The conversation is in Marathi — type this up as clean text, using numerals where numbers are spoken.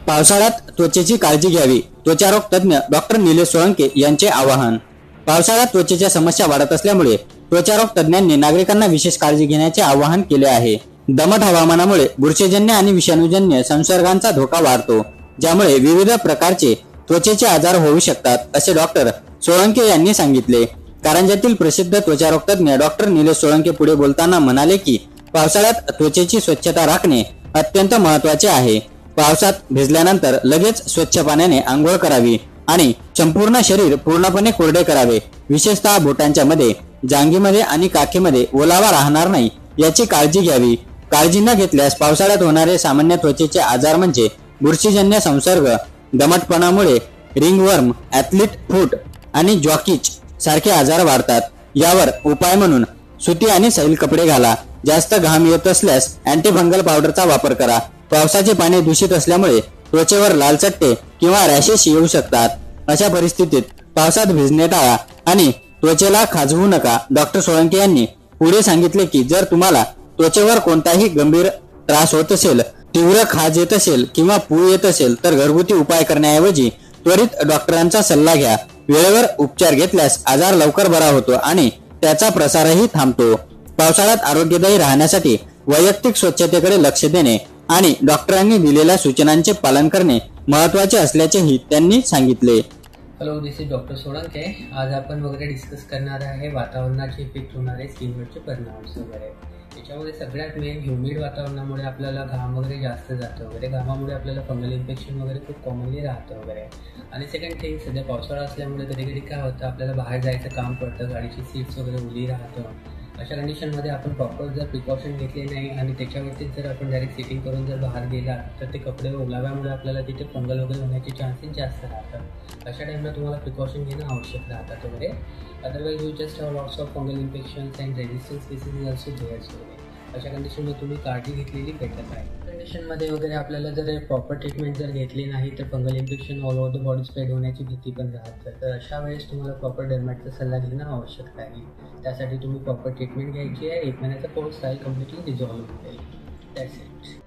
पावसाळ्यात त्वचेची काळजी घ्यावी, त्वचारोग तज्ज्ञ डॉक्टर निलेश सोळंके यांचे आवाहन। पावसाळ्यात त्वचेच्या समस्या वाढत असल्यामुळे त्वचारोग तज्ज्ञांनी नागरिकांना विशेष काळजी घेण्याचे आवाहन केले आहे। दमट हवामानामुळे बुरशीजन्य आणि विषाणूजन्य संसर्गांचा धोका वाढतो, ज्यामुळे विविध प्रकारचे त्वचेचे आजार होऊ शकतात, असे डॉक्टर सोळंके यांनी सांगितले। कारंजातील प्रसिद्ध त्वचारोग तज्ज्ञ डॉक्टर निलेश सोळंके पुढे बोलताना म्हणाले की पावसाळ्यात त्वचेची स्वच्छता राखणे अत्यंत महत्त्वाचे आहे। पावसात भिजल्यानंतर लगेच स्वच्छ पाण्याने आंघोळ करावी आणि संपूर्ण शरीर पूर्णपणे कोरडे करावे। विशेषतः बोटांच्या मध्ये, जांघीमध्ये आणि काखेमध्ये ओलावा राहणार नाही याची काळजी घ्यावी। काळजी न घेतल्यास पावसाळ्यात होणारे सामान्य त्वचेचे आजार म्हणजे बुरशीजन्य संसर्ग, दमटपणामुळे रिंगवर्म, ॲथलीट फूट आणि जॉकिच सारखे आजार वाढतात। यावर उपाय म्हणून सुती आणि सैल कपडे घाला। जास्त घाम येत असल्यास अँटीफंगल पावडरचा वापर करा। पावसाचे पाणी दूषित असल्यामुळे त्वचेवर लाल चट्टे किंवा रॅशेस येऊ शकतात। अशा परिस्थितीत पावसात भिजणे टाळा आणि त्वचेला खाजवू नका। डॉक्टर सोळंके यांनी पुढे सांगितले की जर तुम्हाला त्वचेवर कोणताही गंभीर त्रास होत असेल, तीव्र खाज येत असेल किंवा पुळ येत असेल तर घरगुती उपाय करण्याऐवजी त्वरित डॉक्टरांचा सल्ला घ्या। वेळेवर उपचार घेतल्यास आजार लवकर बरा होतो आणि त्याचा प्रसारही थांबतो। पावसाळ्यात आरोग्यदायी राहण्यासाठी वैयक्तिक स्वच्छतेकडे लक्ष देणे आणि डॉक्टरांनी दिलेल्या सूचनांचे पालन करणे महत्त्वाचे असल्याचेही त्यांनी सांगितले। Hello, this is doctor Solanke. आज आपण वगैरे डिस्कस करणार आहे वातावरणाचे इफेक्ट होणारे स्किनवरचे परिणाम वगैरे। याच्यामध्ये सगळ्यात मेन ह्युमिड वातावरणामुळे आपल्याला घाम वगैरे जास्त जातं वगैरे, घामामुळे आपल्याला फंगल इन्फेक्शन वगैरे खूप कॉमनली राहतं वगैरे। आणि सेकंड थिंग, सध्या पावसाळा असल्यामुळे कधी कधी काय होतं, आपल्याला बाहेर जायचं काम पडतं, गाडीची सीट्स वगैरे ओली राहतं। अशा कंडिशनमध्ये आपण प्रॉपर जर प्रिकॉशन घेतले नाही आणि त्याच्यावरती जर आपण डायरेक्ट सिटिंग करून जर बाहेर गेला तर ते कपडे ओलाव्यामुळे आपल्याला तिथे फंगल वगैरे होण्याचे चान्सेस जास्त राहतात। अशा टाईमला तुम्हाला प्रिकॉशन घेणं आवश्यक राहतात वगैरे। Otherwise you just have lots of fungal infections and resistance cases also there's वगैरे। अशा कंडिशनमध्ये तुम्ही काळजी घेतलेली बेटर आहे। कंडिशनमध्ये वगैरे आपल्याला जर प्रॉपर ट्रीटमेंट जर घेतली नाही तर fungal infection all over the body spread होण्याची भीती पण राहते। तर अशा वेळेस तुम्हाला प्रॉपर डर्मॅटचा सल्ला घेणं आवश्यक आहे। त्यासाठी तुम्ही प्रॉपर ट्रीटमेंट घ्यायची आहे। 1 महिन्याचा कोर्स आहे, कम्प्लिटली रिझॉल्व्ह होईल। That's it.